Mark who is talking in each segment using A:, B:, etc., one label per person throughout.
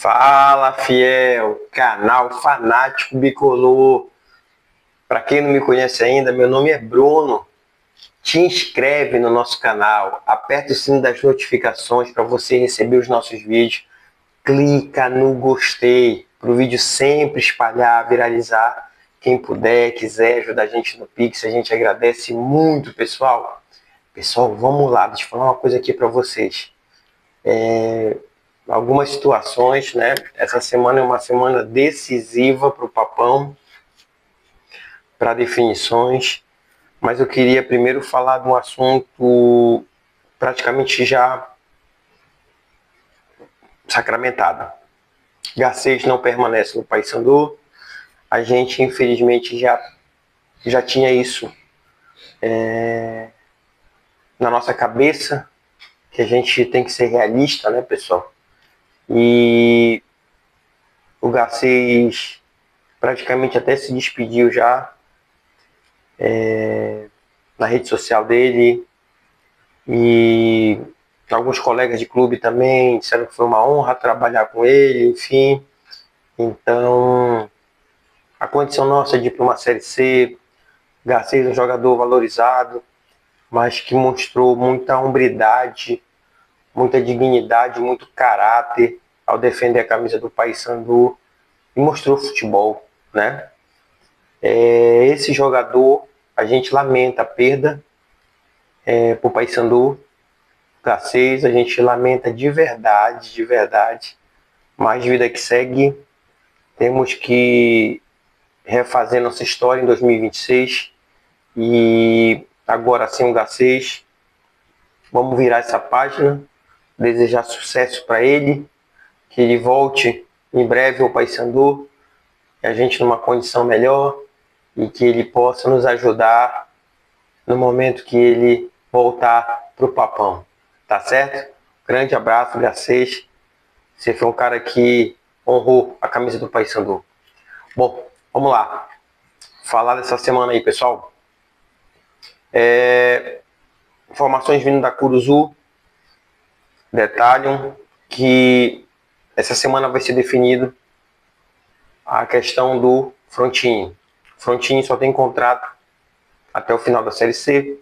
A: Fala, fiel, canal Fanático Bicolor. Para quem não me conhece ainda, meu nome é Bruno. Te inscreve no nosso canal, aperta o sino das notificações para você receber os nossos vídeos. Clica no gostei para o vídeo sempre espalhar, viralizar. Quem puder, quiser ajudar a gente no Pix, a gente agradece muito, pessoal. Pessoal, vamos lá, deixa eu falar uma coisa aqui para vocês. Algumas situações, né? Essa semana é uma semana decisiva para o Papão, para definições, mas eu queria primeiro falar de um assunto praticamente já sacramentado. Garcês não permanece no Paysandu. A gente, infelizmente, já tinha isso na nossa cabeça, que a gente tem que ser realista, né, pessoal? E o Garcês praticamente até se despediu já na rede social dele, e alguns colegas de clube também disseram que foi uma honra trabalhar com ele, enfim. Então, a condição nossa de ir para uma Série C, Garcês é um jogador valorizado, mas que mostrou muita hombridade, muita dignidade, muito caráter ao defender a camisa do Paysandu e mostrou futebol, né? Esse jogador, a gente lamenta a perda para o Paysandu. Garcês, a gente lamenta de verdade, mas vida que segue, temos que refazer nossa história em 2026 e agora sim o Garcês, vamos virar essa página, desejar sucesso para ele, que ele volte em breve ao Paysandu, a gente numa condição melhor e que ele possa nos ajudar no momento que ele voltar para o Papão, tá certo? Grande abraço, Garcês. Você foi um cara que honrou a camisa do Paysandu. Bom, vamos lá. Falar dessa semana aí, pessoal. Informações vindo da Curuzu detalham que essa semana vai ser definido a questão do Frontini. Frontini só tem contrato até o final da Série C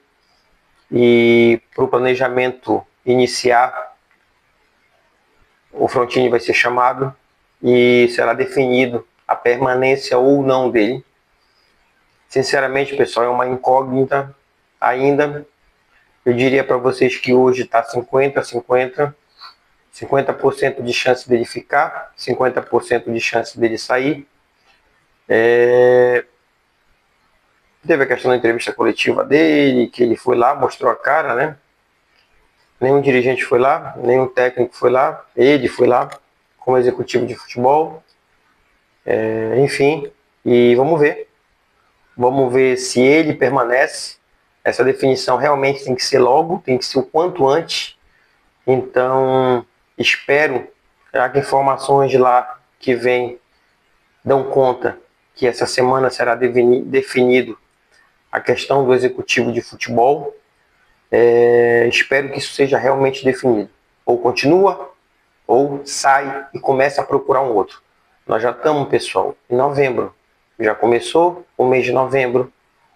A: e para o planejamento iniciar, o Frontini vai ser chamado e será definido a permanência ou não dele. Sinceramente, pessoal, é uma incógnita ainda. Eu diria para vocês que hoje está 50-50, 50% de chance dele ficar, 50% de chance dele sair. Teve a questão da entrevista coletiva dele, que ele foi lá, mostrou a cara, né? Nenhum dirigente foi lá, nenhum técnico foi lá, ele foi lá como executivo de futebol. Enfim, e vamos ver. Vamos ver se ele permanece. Essa definição realmente tem que ser logo, tem que ser o quanto antes. Então, espero, já que informações de lá que vem dão conta que essa semana será definido a questão do executivo de futebol. Espero que isso seja realmente definido. Ou continua, ou sai e começa a procurar um outro. Nós já estamos, pessoal, em novembro. Já começou o mês de novembro.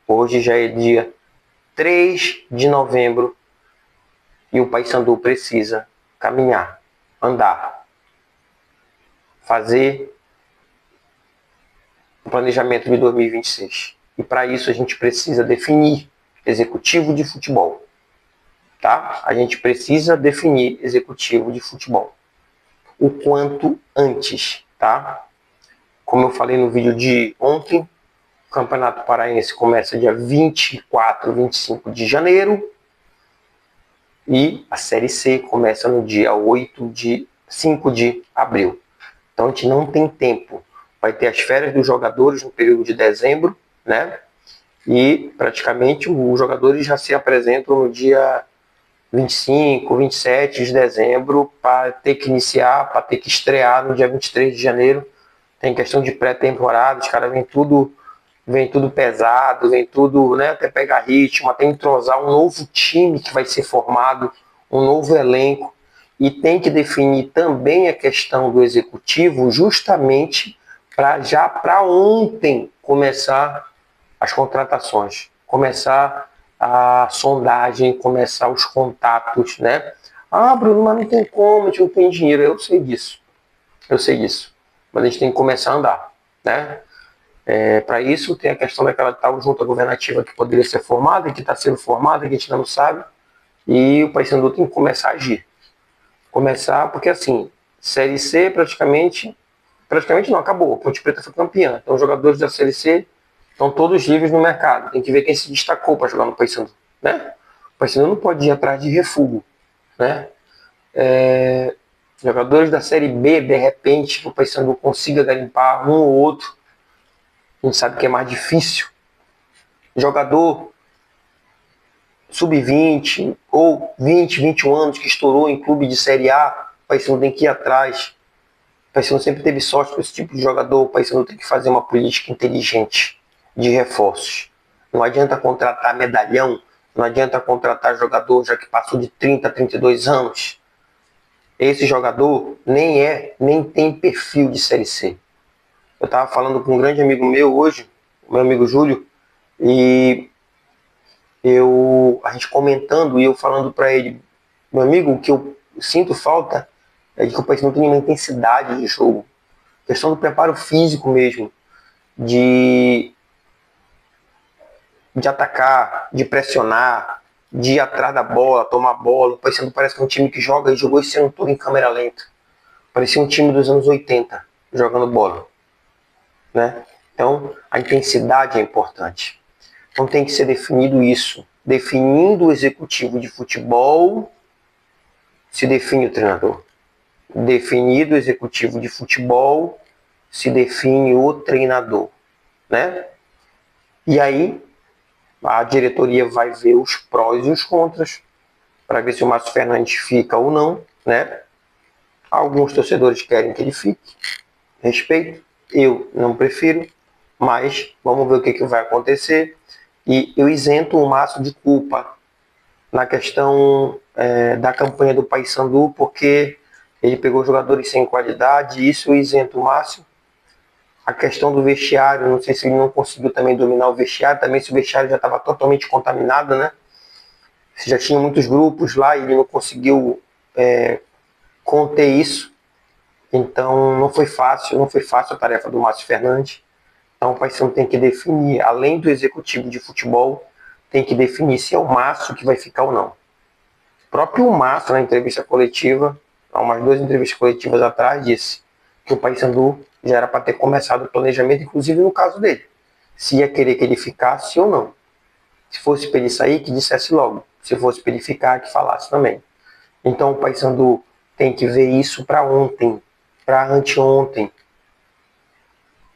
A: Hoje já é dia 3 de novembro. E o Paysandu precisa caminhar, andar, fazer o planejamento de 2026. E para isso a gente precisa definir executivo de futebol. Tá? A gente precisa definir executivo de futebol o quanto antes, tá? Como eu falei no vídeo de ontem, o Campeonato Paraense começa dia 24, 25 de janeiro e a Série C começa no dia 5 de abril. Então a gente não tem tempo. Vai ter as férias dos jogadores no período de dezembro, né? E praticamente os jogadores já se apresentam no dia 25, 27 de dezembro para ter que iniciar, para ter que estrear no dia 23 de janeiro. Tem questão de pré-temporada, os caras vem tudo pesado, vem tudo, né, até pegar ritmo, até entrosar um novo time que vai ser formado, um novo elenco. e tem que definir também a questão do executivo justamente para já para ontem começar as contratações, começar a sondagem, começar os contatos, né? Ah, Bruno, mas não tem como, a gente não tem dinheiro. Eu sei disso, mas a gente tem que começar a andar, né? Para isso tem a questão daquela tal junta governativa que poderia ser formada, que está sendo formada, que a gente ainda não sabe, e o Paysandu tem que começar a agir. Começar, porque assim, Série C praticamente não, acabou. A Ponte Preta foi campeã. Então os jogadores da Série C estão todos livres no mercado. Tem que ver quem se destacou para jogar no Paysandu, né? O Paysandu não pode ir atrás de refúgio, né? Jogadores da Série B, de repente, que o Paysandu consiga garimpar um ou outro. A gente sabe que é mais difícil. Jogador sub-20 ou 20, 21 anos que estourou em clube de Série A, o Paysandu tem que ir atrás. O Paysandu sempre teve sorte com esse tipo de jogador. O Paysandu tem que fazer uma política inteligente de reforços. Não adianta contratar medalhão, não adianta contratar jogador já que passou de 30, 32 anos. Esse jogador nem tem perfil de Série C. Eu estava falando com um grande amigo meu hoje, o meu amigo Júlio, e a gente comentando e eu falando para ele, meu amigo, o que eu sinto falta é de que o Paysandu tenha uma intensidade de jogo, questão do preparo físico mesmo, de atacar, de pressionar, de ir atrás da bola, tomar bola. O Paysandu parece que é um time que joga e jogou esse ano todo em câmera lenta. Parecia um time dos anos 80 jogando bola, né? Então a intensidade é importante. Então tem que ser definido isso. Definindo o executivo de futebol, se define o treinador. Definido o executivo de futebol, se define o treinador, né? E aí a diretoria vai ver os prós e os contras para ver se o Márcio Fernandes fica ou não, né? Alguns torcedores querem que ele fique, respeito. Eu não prefiro, mas vamos ver o que vai acontecer. E eu isento o Márcio de culpa na questão da campanha do Paysandu, porque ele pegou jogadores sem qualidade, e isso eu isento o Márcio. A questão do vestiário, não sei se ele não conseguiu também dominar o vestiário, também se o vestiário já estava totalmente contaminado, né? Se já tinha muitos grupos lá e ele não conseguiu conter isso. Então não foi fácil a tarefa do Márcio Fernandes. Então o Paysandu tem que definir, além do executivo de futebol, tem que definir se é o Márcio que vai ficar ou não. O próprio Márcio, na entrevista coletiva, há umas 2 entrevistas coletivas atrás, disse que o Paysandu já era para ter começado o planejamento, inclusive no caso dele. Se ia querer que ele ficasse ou não. Se fosse para ele sair, que dissesse logo. Se fosse para ele ficar, que falasse também. Então o Paysandu tem que ver isso para ontem, para anteontem.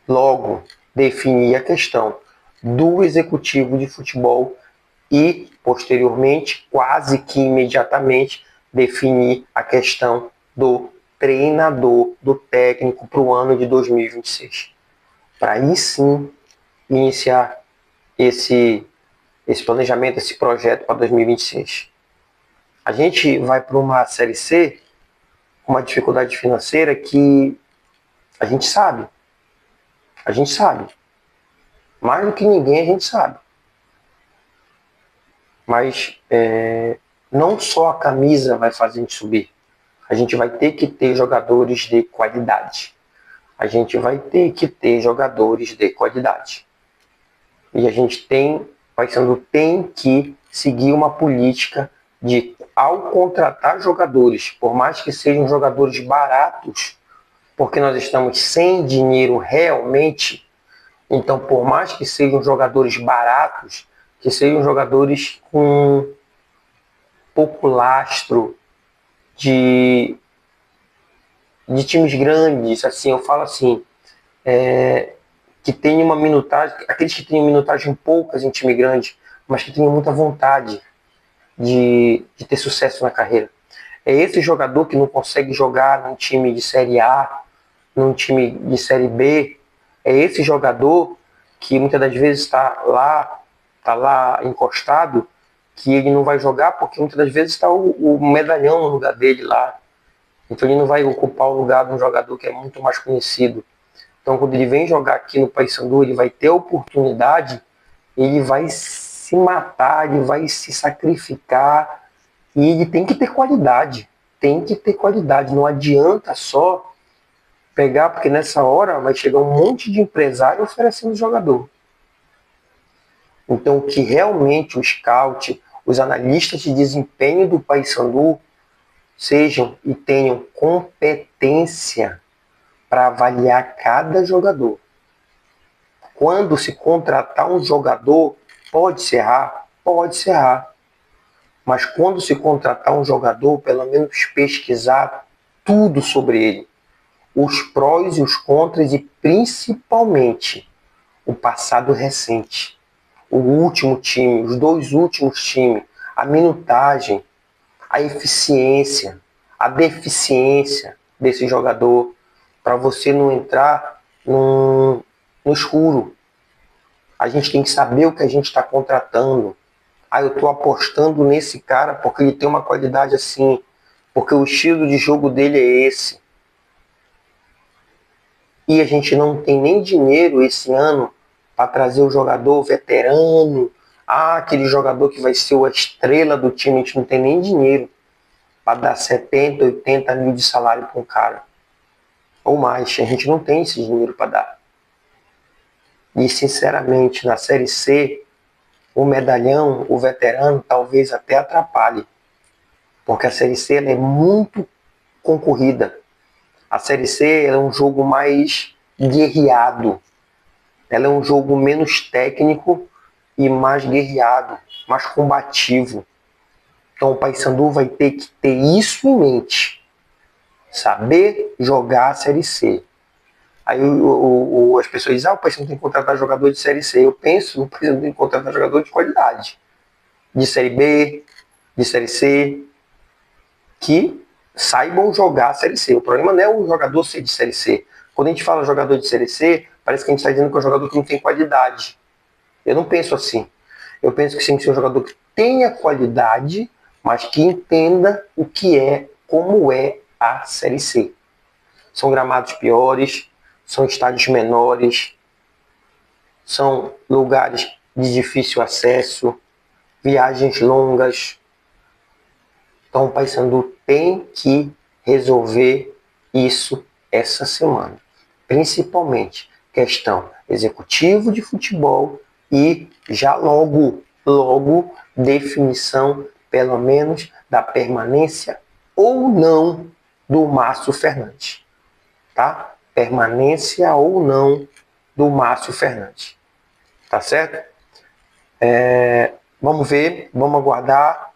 A: Logo, definir a questão do executivo de futebol e, posteriormente, quase que imediatamente, definir a questão do treinador, do técnico para o ano de 2026. Para aí sim iniciar esse planejamento, esse projeto para 2026. A gente vai para uma Série C com uma dificuldade financeira que a gente sabe. Mais do que ninguém a gente sabe. Mas não só a camisa vai fazer a gente subir. A gente vai ter que ter jogadores de qualidade. E a gente Paysandu tem que seguir uma política de, ao contratar jogadores, por mais que sejam jogadores baratos, porque nós estamos sem dinheiro realmente, então por mais que sejam jogadores baratos, que sejam jogadores com pouco lastro de times grandes, assim, eu falo assim, que tem uma minutagem, aqueles que têm minutagem poucas em time grande, mas que tenham muita vontade de ter sucesso na carreira. É esse jogador que não consegue jogar num time de Série A, num time de Série B, é esse jogador que muitas das vezes está lá encostado, que ele não vai jogar porque muitas das vezes está o medalhão no lugar dele lá. Então ele não vai ocupar o lugar de um jogador que é muito mais conhecido. Então quando ele vem jogar aqui no Paysandu, ele vai ter a oportunidade, ele vai se matar, ele vai se sacrificar e ele tem que ter qualidade. Tem que ter qualidade. Não adianta só pegar, porque nessa hora vai chegar um monte de empresário oferecendo jogador. Então, que realmente o scout, os analistas de desempenho do Paysandu sejam e tenham competência para avaliar cada jogador. Quando se contratar um jogador, pode se errar? Pode se errar. Mas quando se contratar um jogador, pelo menos pesquisar tudo sobre ele. Os prós e os contras e principalmente o passado recente. O último time, os dois últimos times, a minutagem, a eficiência, a deficiência desse jogador, para você não entrar no escuro. A gente tem que saber o que a gente está contratando. Eu estou apostando nesse cara porque ele tem uma qualidade assim, porque o estilo de jogo dele é esse. E a gente não tem nem dinheiro esse ano para trazer o jogador veterano, aquele jogador que vai ser a estrela do time, a gente não tem nem dinheiro para dar 70, 80 mil de salário para um cara. Ou mais, a gente não tem esse dinheiro para dar. E sinceramente, na Série C, o medalhão, o veterano, talvez até atrapalhe. Porque a Série C ela é muito concorrida. A Série C é um jogo mais guerreado. Ela é um jogo menos técnico e mais guerreado, mais combativo. Então o Paysandu vai ter que ter isso em mente. Saber jogar a Série C. Aí as pessoas dizem, o Paysandu tem que contratar jogador de Série C. Eu penso, o Paysandu tem que contratar jogador de qualidade. De Série B, de Série C, que saibam jogar a Série C. O problema não é o jogador ser de Série C. Quando a gente fala jogador de Série C, parece que a gente está dizendo que é um jogador que não tem qualidade. Eu não penso assim. Eu penso que tem que ser um jogador que tenha qualidade, mas que entenda o que é, como é a Série C. São gramados piores, são estádios menores, são lugares de difícil acesso, viagens longas. Então o Paysandu tem que resolver isso essa semana. Principalmente questão executivo de futebol e já logo definição, pelo menos, da permanência ou não do Márcio Fernandes. Tá? Permanência ou não do Márcio Fernandes. Tá certo? Vamos ver, vamos aguardar.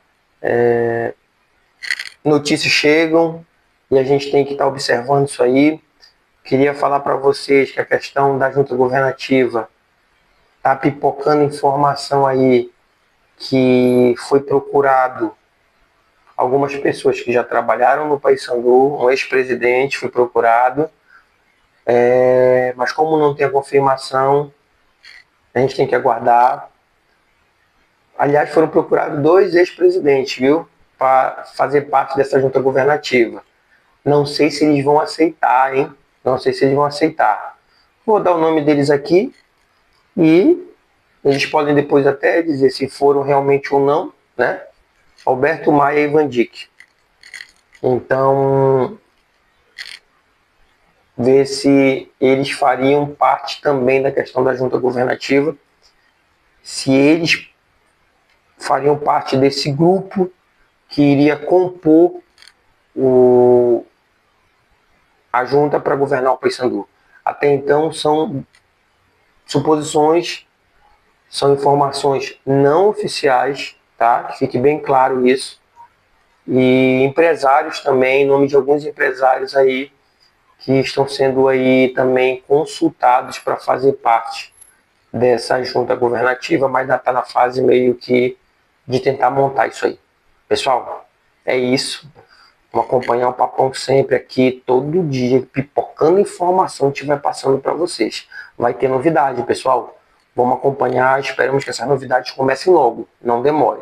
A: Notícias chegam e a gente tem que estar observando isso aí. Queria falar para vocês que a questão da junta governativa está pipocando informação aí que foi procurado algumas pessoas que já trabalharam no Paysandu, um ex-presidente foi procurado, mas como não tem a confirmação, a gente tem que aguardar. Aliás, foram procurados 2 ex-presidentes, viu? Para fazer parte dessa junta governativa. Não sei se eles vão aceitar, hein? Não sei se eles vão aceitar. Vou dar o nome deles aqui e eles podem depois até dizer se foram realmente ou não, né? Alberto Maia e Van Dijk. Então, ver se eles fariam parte também da questão da junta governativa, se eles fariam parte desse grupo que iria compor a junta para governar o Paysandu. Até então são suposições, são informações não oficiais, tá? Que fique bem claro isso. E empresários também, em nome de alguns empresários aí que estão sendo aí também consultados para fazer parte dessa junta governativa, mas ainda está na fase meio que de tentar montar isso aí. Pessoal, é isso. Vamos acompanhar o Papão sempre aqui, todo dia, pipocando informação que estiver passando para vocês. Vai ter novidade, pessoal. Vamos acompanhar, esperamos que essas novidades comecem logo, não demore.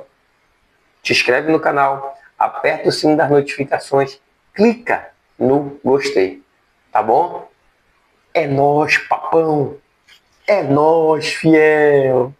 A: Te inscreve no canal, aperta o sininho das notificações, clica no gostei, tá bom? É nóis, papão! É nóis, fiel!